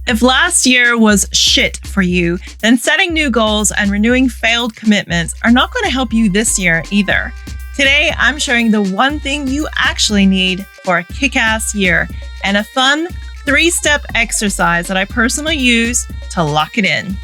If last year was shit for you, then setting new goals and renewing failed commitments are not going to help you this year either. Today, I'm showing the one thing you actually need for a kick-ass year and a fun 3-step exercise that I personally use to lock it in.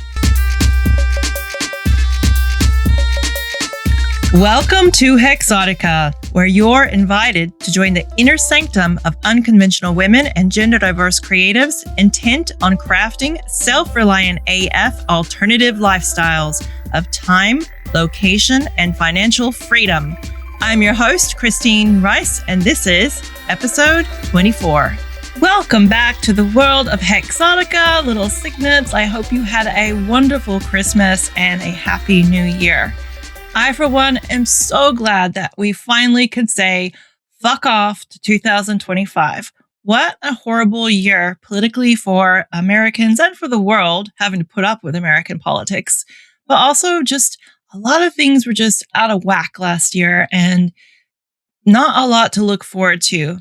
Welcome to Hexotica, where you're invited to join the inner sanctum of unconventional women and gender diverse creatives intent on crafting self-reliant AF alternative lifestyles of time, location, and financial freedom. I'm your host, Christine Rice, and this is episode 24. Welcome back to the world of Hexotica, little signets. I hope you had a wonderful Christmas and a happy new year. I, for one, am so glad that we finally could say, fuck off to 2025. What a horrible year politically for Americans and for the world, having to put up with American politics. But also just a lot of things were just out of whack last year and not a lot to look forward to.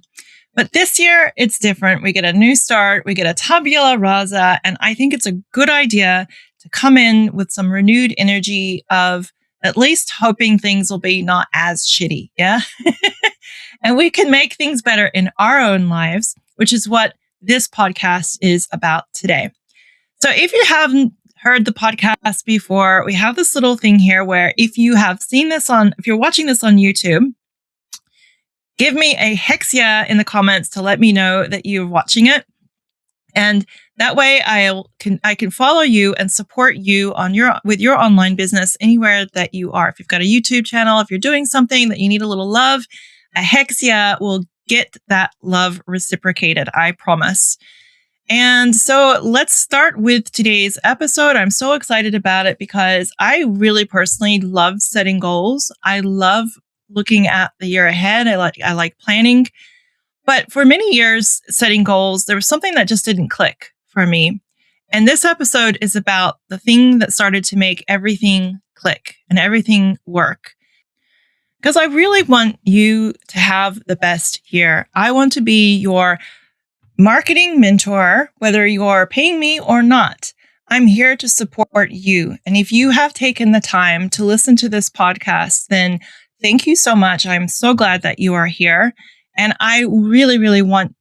But this year, it's different. We get a new start. We get a tabula rasa. And I think it's a good idea to come in with some renewed energy of at least hoping things will be not as shitty, yeah? And we can make things better in our own lives, which is what this podcast is about today. So if you haven't heard the podcast before, we have this little thing here where if you're watching this on YouTube, give me a hex yeah in the comments to let me know that you're watching it. And that way I can follow you and support you with your online business anywhere that you are. If you've got a YouTube channel, if you're doing something that you need a little love, a hex yeah will get that love reciprocated, I promise. And so let's start with today's episode. I'm so excited about it because I really personally love setting goals. I love looking at the year ahead. I like planning. But for many years, setting goals, there was something that just didn't click for me. And this episode is about the thing that started to make everything click and everything work. Because I really want you to have the best year. I want to be your marketing mentor, whether you're paying me or not. I'm here to support you. And if you have taken the time to listen to this podcast, then thank you so much. I'm so glad that you are here. And I really, really want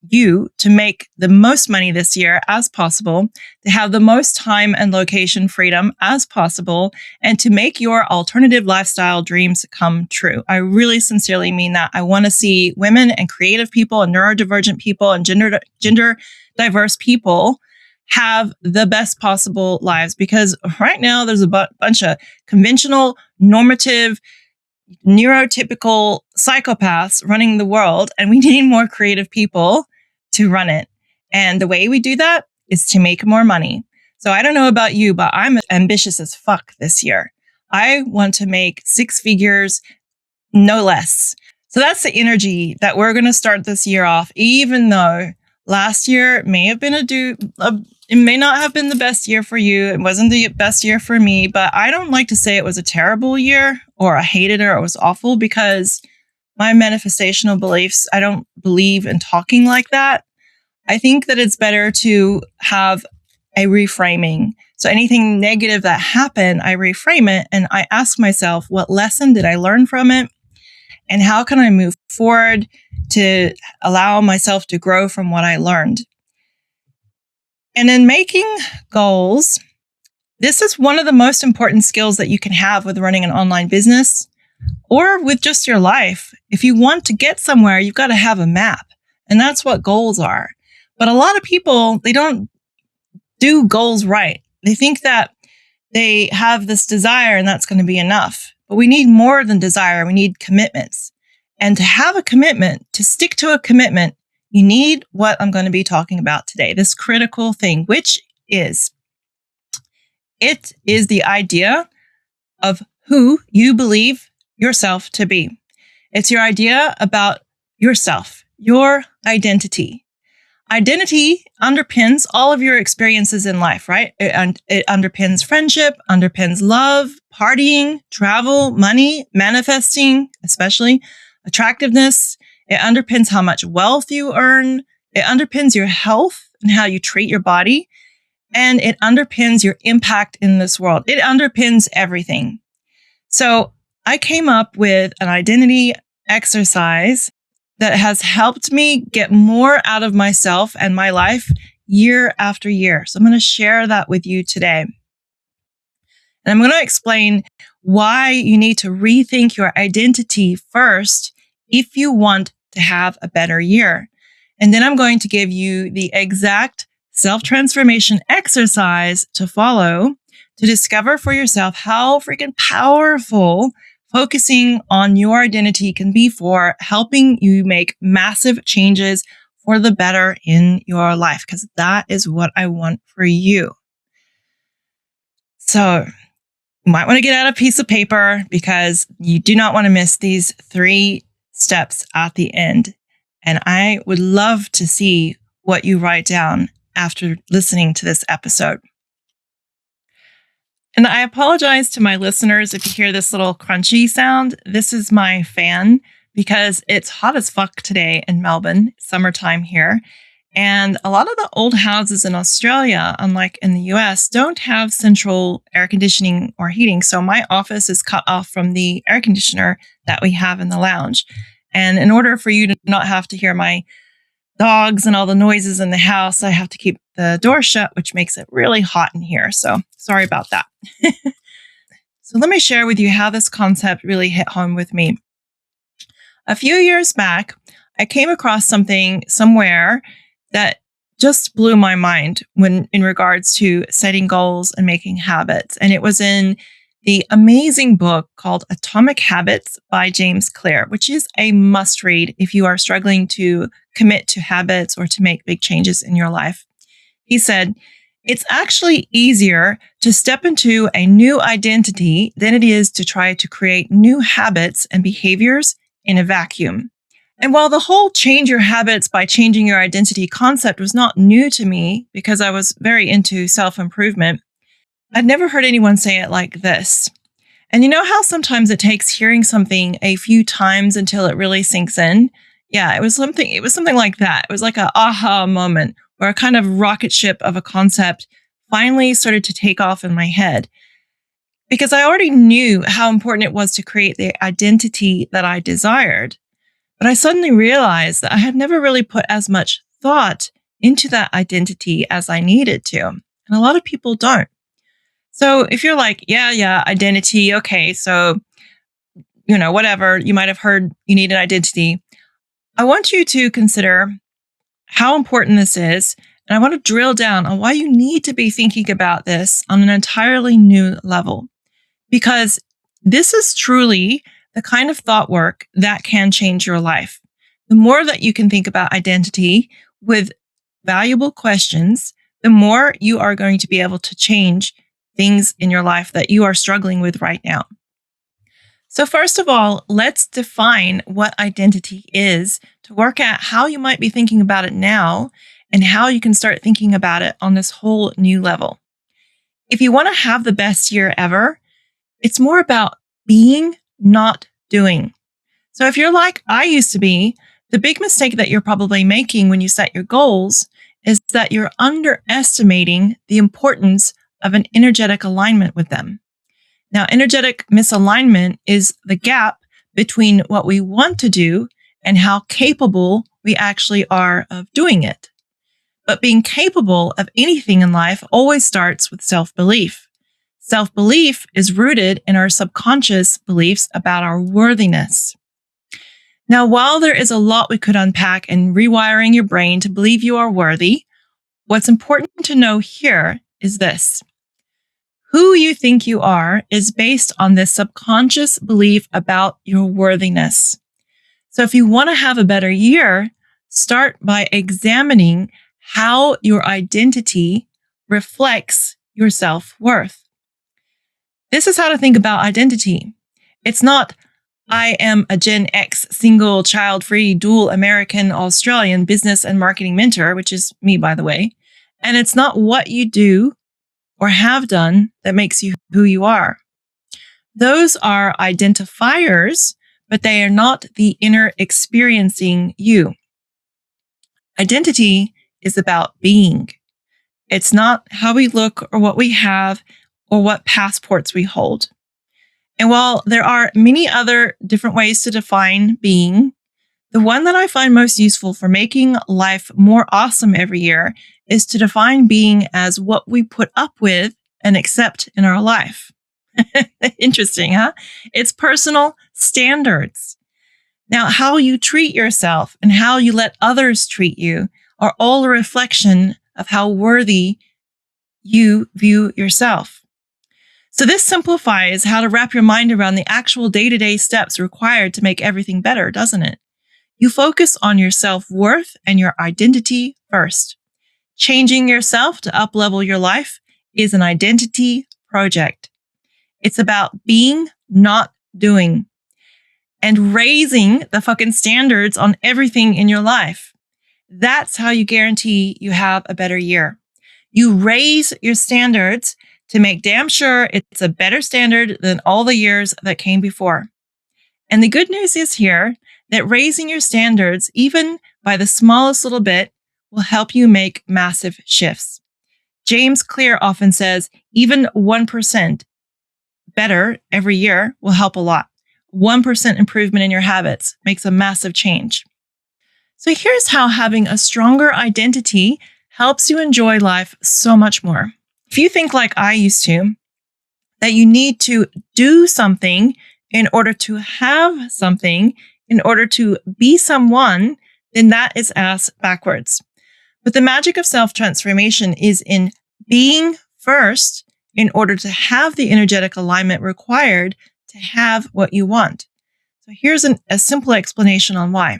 you to make the most money this year as possible, to have the most time and location freedom as possible, and to make your alternative lifestyle dreams come true. I really sincerely mean that. I want to see women and creative people and neurodivergent people and gender diverse people have the best possible lives, because right now there's a bunch of conventional, normative, neurotypical psychopaths running the world, and we need more creative people to run it. And the way we do that is to make more money. So I don't know about you, but I'm ambitious as fuck this year. I want to make 6 figures, no less. So that's the energy that we're going to start this year off, even though last year may have been it may not have been the best year for you. It wasn't the best year for me, but I don't like to say it was a terrible year or I hated it or it was awful, because my manifestational beliefs, I don't believe in talking like that. I think that it's better to have a reframing. So anything negative that happened, I reframe it and I ask myself, what lesson did I learn from it? And how can I move forward to allow myself to grow from what I learned? And in making goals, this is one of the most important skills that you can have with running an online business or with just your life. If you want to get somewhere, you've got to have a map. And that's what goals are. But a lot of people, they don't do goals right. They think that they have this desire and that's going to be enough. But we need more than desire. We need commitments. And to have a commitment, to stick to a commitment, you need what I'm going to be talking about today, this critical thing, which is, it is the idea of who you believe yourself to be. It's your idea about yourself, your identity. Identity underpins all of your experiences in life, right? It underpins friendship, underpins love, partying, travel, money, manifesting, especially attractiveness. It underpins how much wealth you earn. It underpins your health and how you treat your body. And it underpins your impact in this world. It underpins everything. So I came up with an identity exercise that has helped me get more out of myself and my life year after year. So I'm going to share that with you today. And I'm going to explain why you need to rethink your identity first if you want to have a better year. And then I'm going to give you the exact self-transformation exercise to follow to discover for yourself how freaking powerful focusing on your identity can be for helping you make massive changes for the better in your life, because that is what I want for you. So you might want to get out a piece of paper because you do not want to miss these 3 steps at the end. And I would love to see what you write down after listening to this episode. And I apologize to my listeners if you hear this little crunchy sound. This is my fan because it's hot as fuck today in Melbourne, summertime here. And a lot of the old houses in Australia, unlike in the US, don't have central air conditioning or heating. So my office is cut off from the air conditioner that we have in the lounge. And in order for you to not have to hear my dogs and all the noises in the house, I have to keep the door shut, which makes it really hot in here. So sorry about that. So let me share with you how this concept really hit home with me. A few years back, I came across something somewhere that just blew my mind in regards to setting goals and making habits. And it was in the amazing book called Atomic Habits by James Clear, which is a must read if you are struggling to commit to habits or to make big changes in your life. He said, it's actually easier to step into a new identity than it is to try to create new habits and behaviors in a vacuum. And while the whole change your habits by changing your identity concept was not new to me because I was very into self-improvement, I'd never heard anyone say it like this. And you know how sometimes it takes hearing something a few times until it really sinks in? Yeah, it was something like that. It was like an aha moment where a kind of rocket ship of a concept finally started to take off in my head. Because I already knew how important it was to create the identity that I desired. But I suddenly realized that I had never really put as much thought into that identity as I needed to. And a lot of people don't. So if you're like, yeah, identity, okay, so, whatever, you might have heard you need an identity. I want you to consider how important this is. And I want to drill down on why you need to be thinking about this on an entirely new level. Because this is truly the kind of thought work that can change your life. The more that you can think about identity with valuable questions, the more you are going to be able to change things in your life that you are struggling with right now. So first of all, let's define what identity is to work out how you might be thinking about it now and how you can start thinking about it on this whole new level. If you want to have the best year ever, it's more about being, not doing. So if you're like I used to be, the big mistake that you're probably making when you set your goals is that you're underestimating the importance of an energetic alignment with them. Now, energetic misalignment is the gap between what we want to do and how capable we actually are of doing it. But being capable of anything in life always starts with self-belief. Self-belief is rooted in our subconscious beliefs about our worthiness. Now, while there is a lot we could unpack in rewiring your brain to believe you are worthy, what's important to know here is this. Who you think you are is based on this subconscious belief about your worthiness. So if you want to have a better year, start by examining how your identity reflects your self-worth. This is how to think about identity. It's not, I am a Gen X, single, child-free, dual American, Australian business and marketing mentor, which is me, by the way. And it's not what you do or have done that makes you who you are. Those are identifiers, but they are not the inner experiencing you. Identity is about being. It's not how we look or what we have or what passports we hold. And while there are many other different ways to define being, the one that I find most useful for making life more awesome every year is to define being as what we put up with and accept in our life. Interesting, huh? It's personal standards. Now, how you treat yourself and how you let others treat you are all a reflection of how worthy you view yourself. So this simplifies how to wrap your mind around the actual day-to-day steps required to make everything better, doesn't it? You focus on your self-worth and your identity first. Changing yourself to up-level your life is an identity project. It's about being, not doing, and raising the fucking standards on everything in your life. That's how you guarantee you have a better year. You raise your standards to make damn sure it's a better standard than all the years that came before. And the good news is here that raising your standards, even by the smallest little bit, will help you make massive shifts. James Clear often says, even 1% better every year will help a lot. 1% improvement in your habits makes a massive change. So here's how having a stronger identity helps you enjoy life so much more. If you think like I used to, that you need to do something in order to have something, in order to be someone, then that is ass backwards. But the magic of self-transformation is in being first in order to have the energetic alignment required to have what you want. So here's a simple explanation on why.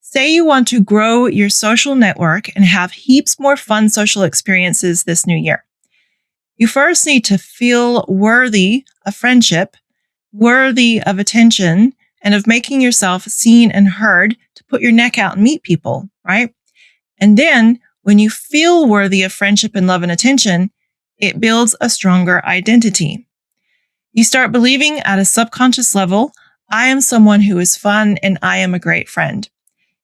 Say you want to grow your social network and have heaps more fun social experiences this new year. You first need to feel worthy of friendship, worthy of attention, and of making yourself seen and heard to put your neck out and meet people, right? And then when you feel worthy of friendship and love and attention, it builds a stronger identity. You start believing at a subconscious level, I am someone who is fun and I am a great friend.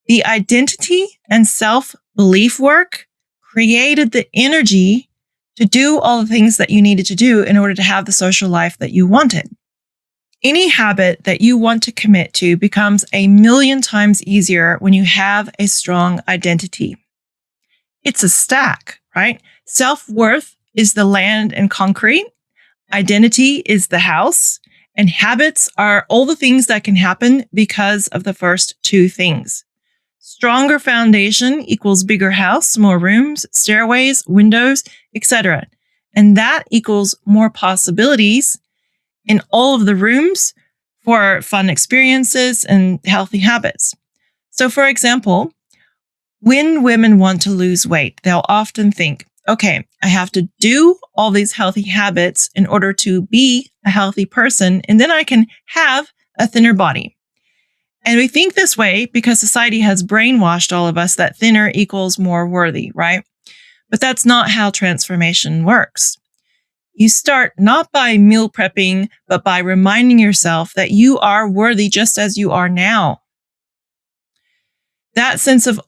The identity and self-belief work created the energy to do all the things that you needed to do in order to have the social life that you wanted. Any habit that you want to commit to becomes 1,000,000 times easier when you have a strong identity. It's a stack, right? Self-worth is the land and concrete. Identity is the house. And habits are all the things that can happen because of the first two things. Stronger foundation equals bigger house, more rooms, stairways, windows, etc. And that equals more possibilities in all of the rooms for fun experiences and healthy habits. So for example, when women want to lose weight, they'll often think, okay, I have to do all these healthy habits in order to be a healthy person, and then I can have a thinner body. And we think this way because society has brainwashed all of us that thinner equals more worthy, right? But that's not how transformation works. You start not by meal prepping, but by reminding yourself that you are worthy just as you are now. That sense of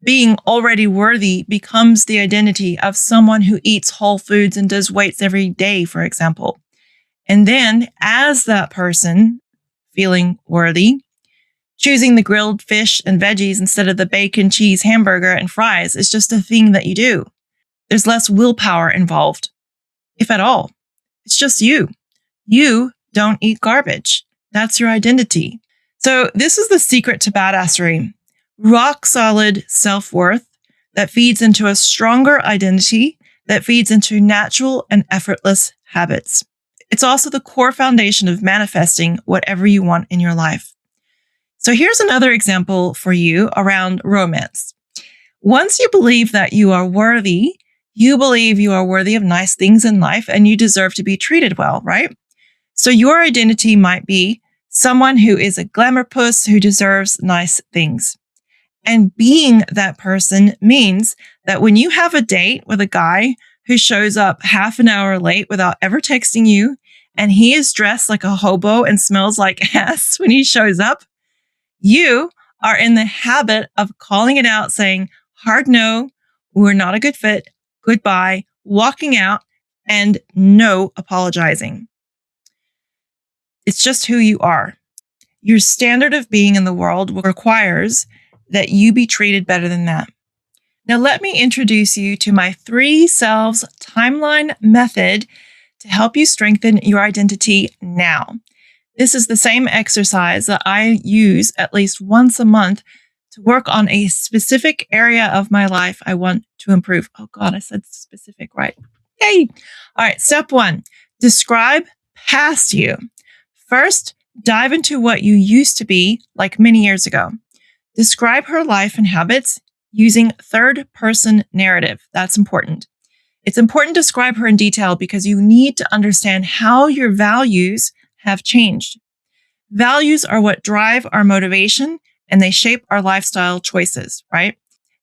being already worthy becomes the identity of someone who eats whole foods and does weights every day, for example. And then as that person feeling worthy, choosing the grilled fish and veggies instead of the bacon, cheese, hamburger, and fries is just a thing that you do. There's less willpower involved, if at all. It's just you. You don't eat garbage. That's your identity. So this is the secret to badassery. Rock solid self-worth that feeds into a stronger identity that feeds into natural and effortless habits. It's also the core foundation of manifesting whatever you want in your life. So here's another example for you around romance. Once you believe that you are worthy, you believe you are worthy of nice things in life and you deserve to be treated well, right? So your identity might be someone who is a glamour puss who deserves nice things. And being that person means that when you have a date with a guy who shows up half an hour late without ever texting you, and he is dressed like a hobo and smells like ass when he shows up, you are in the habit of calling it out saying, hard no, We're not a good fit. Goodbye. Walking out and no apologizing. It's just who you are. Your standard of being in the world requires that you be treated better than that. Now, let me introduce you to my 3 selves timeline method to help you strengthen your identity now. This is the same exercise that I use at least once a month to work on a specific area of my life I want to improve. Oh God, I said specific, right? Yay. All right. Step 1, describe past you. First, dive into what you used to be like many years ago. Describe her life and habits using third-person narrative. That's important. It's important to describe her in detail because you need to understand how your values have changed. Values are what drive our motivation and they shape our lifestyle choices, right?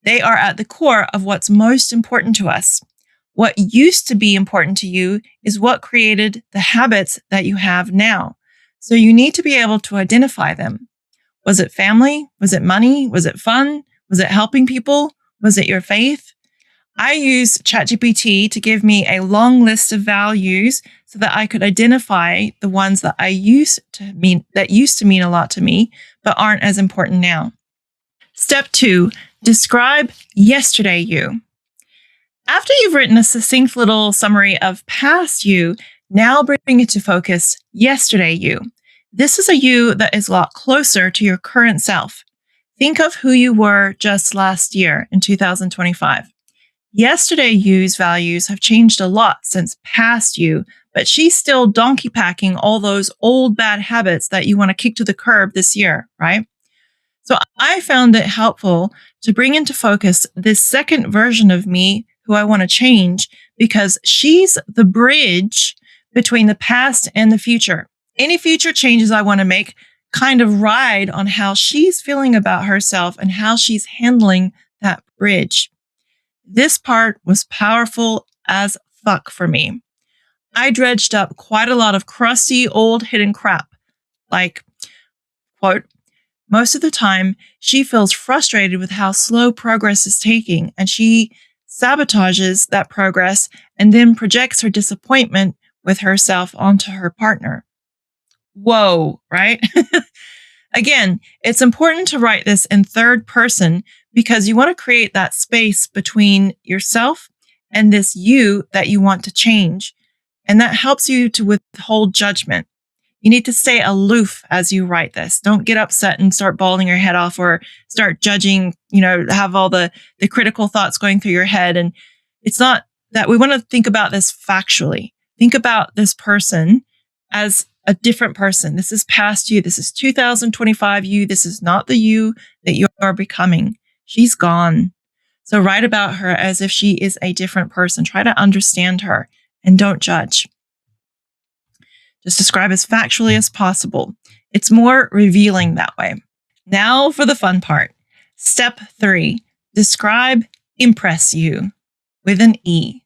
They are at the core of what's most important to us. What used to be important to you is what created the habits that you have now. So you need to be able to identify them. Was it family? Was it money? Was it fun? Was it helping people? Was it your faith? I use ChatGPT to give me a long list of values so that I could identify the ones that used to mean a lot to me, but aren't as important now. Step 2, describe yesterday you. After you've written a succinct little summary of past you, now bring it to focus yesterday you. This is a you that is a lot closer to your current self. Think of who you were just last year in 2025. Yesterday you's values have changed a lot since past you, but she's still donkey packing all those old bad habits that you want to kick to the curb this year, right? So I found it helpful to bring into focus this second version of me who I want to change because she's the bridge between the past and the future. Any future changes I want to make kind of ride on how she's feeling about herself and how she's handling that bridge. This part was powerful as fuck for me. I dredged up quite a lot of crusty old hidden crap. Like, quote, most of the time she feels frustrated with how slow progress is taking and she sabotages that progress and then projects her disappointment with herself onto her partner. Whoa, right? Again, it's important to write this in third person because you want to create that space between yourself and this you that you want to change. And that helps you to withhold judgment. You need to stay aloof as you write this. Don't get upset and start bawling your head off or start judging, have all the critical thoughts going through your head. And it's not that we want to think about this factually. Think about this person as a different person. This is past you. This is 2025 you. This is not the you that you are becoming. She's gone. So write about her as if she is a different person. Try to understand her and don't judge. Just describe as factually as possible. It's more revealing that way. Now for the fun part. Step 3, describe impress you with an E.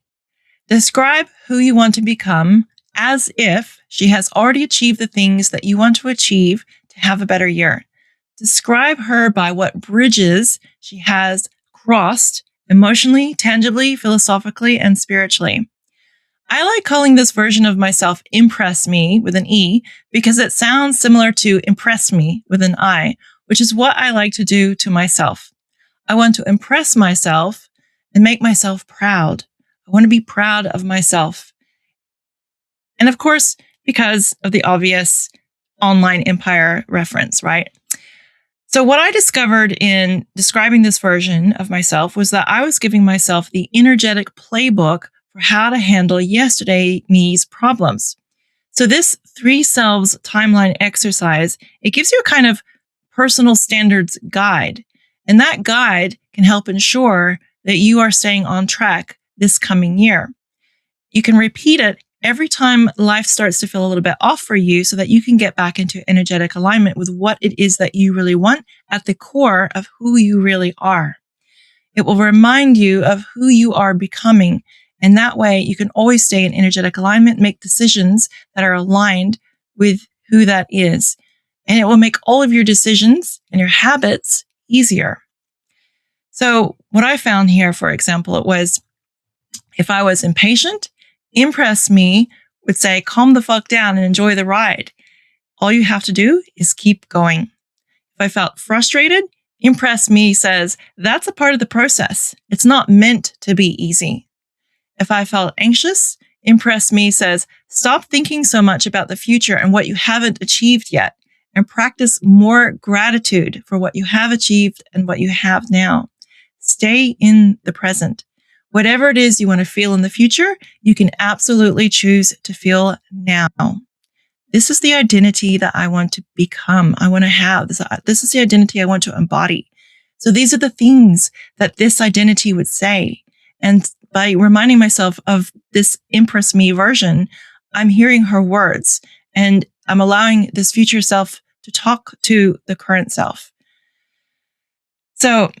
Describe who you want to become as if she has already achieved the things that you want to achieve to have a better year. Describe her by what bridges she has crossed emotionally, tangibly, philosophically, and spiritually. I like calling this version of myself Impress Me with an E because it sounds similar to Impress Me with an I, which is what I like to do to myself. I want to impress myself and make myself proud. I want to be proud of myself. And of course, because of the obvious online empire reference, right? So what I discovered in describing this version of myself was that I was giving myself the energetic playbook for how to handle yesterday me's problems. So this 3 selves timeline exercise, it gives you a kind of personal standards guide. And that guide can help ensure that you are staying on track this coming year. You can repeat it every time life starts to feel a little bit off for you so that you can get back into energetic alignment with what it is that you really want at the core of who you really are. It will remind you of who you are becoming. And that way you can always stay in energetic alignment, make decisions that are aligned with who that is. And it will make all of your decisions and your habits easier. So what I found here, for example, it was if I was impatient, Impress Me would say, calm the fuck down and enjoy the ride. All you have to do is keep going. If I felt frustrated, Impress Me says, that's a part of the process. It's not meant to be easy. If I felt anxious, Impress Me says, stop thinking so much about the future and what you haven't achieved yet, and practice more gratitude for what you have achieved and what you have now. Stay in the present. Whatever it is you want to feel in the future, you can absolutely choose to feel now. This is the identity that I want to become. I want to have. This is the identity I want to embody. So these are the things that this identity would say. And by reminding myself of this Impress Me version, I'm hearing her words and I'm allowing this future self to talk to the current self. So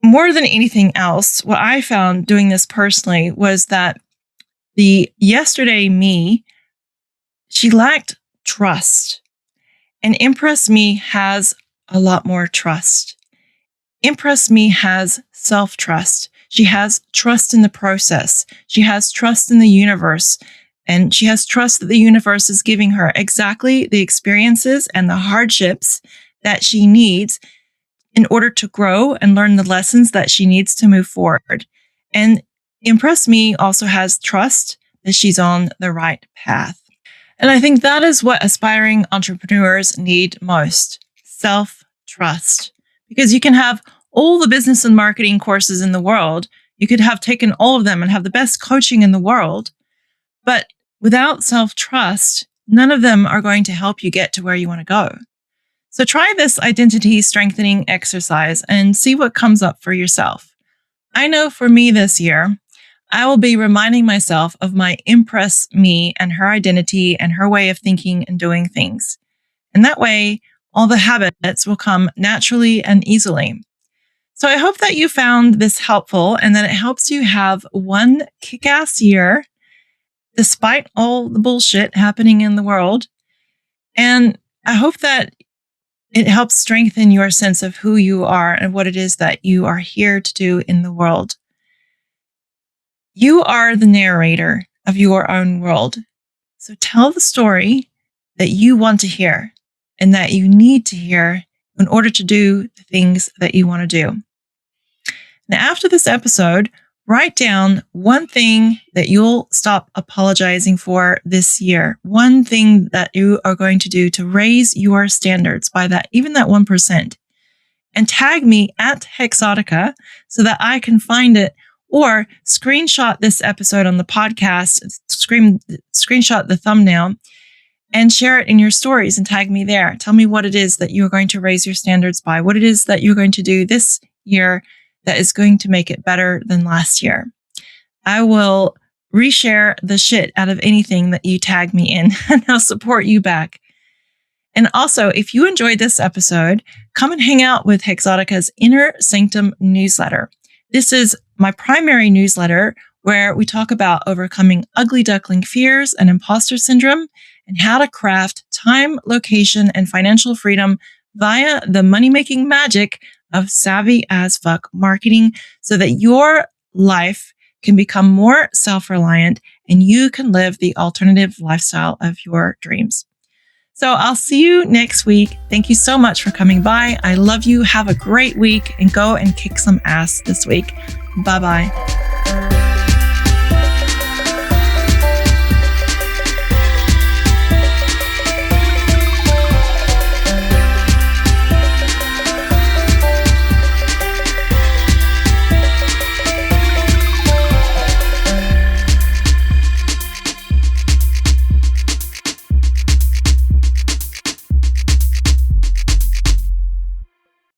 more than anything else, what I found doing this personally was that the yesterday me, she lacked trust. And Impress Me has a lot more trust. Impress Me has self-trust. She has trust in the process. She has trust in the universe. And she has trust that the universe is giving her exactly the experiences and the hardships that she needs in order to grow and learn the lessons that she needs to move forward. And Impress Me also has trust that she's on the right path. And I think that is what aspiring entrepreneurs need most, self-trust. Because you can have all the business and marketing courses in the world. You could have taken all of them and have the best coaching in the world. But without self-trust, none of them are going to help you get to where you want to go. So try this identity strengthening exercise and see what comes up for yourself. I know for me this year, I will be reminding myself of my Impress Me and her identity and her way of thinking and doing things. And that way, all the habits will come naturally and easily. So I hope that you found this helpful and that it helps you have one kick-ass year despite all the bullshit happening in the world. And I hope that it helps strengthen your sense of who you are and what it is that you are here to do in the world. You are the narrator of your own world. So tell the story that you want to hear and that you need to hear in order to do the things that you want to do. Now, after this episode, write down one thing that you'll stop apologizing for this year. One thing that you are going to do to raise your standards by that, even that 1%. And tag me at Hexotica so that I can find it, or screenshot this episode on the podcast, screenshot the thumbnail and share it in your stories and tag me there. Tell me what it is that you're going to raise your standards by, what it is that you're going to do this year that is going to make it better than last year. I will reshare the shit out of anything that you tag me in, and I'll support you back. And also, if you enjoyed this episode, come and hang out with Hexotica's Inner Sanctum newsletter. This is my primary newsletter where we talk about overcoming ugly duckling fears and imposter syndrome and how to craft time, location, and financial freedom via the money-making magic of savvy as fuck marketing so that your life can become more self-reliant and you can live the alternative lifestyle of your dreams. So I'll see you next week. Thank you so much for coming by. I love you. Have a great week and go and kick some ass this week. Bye-bye.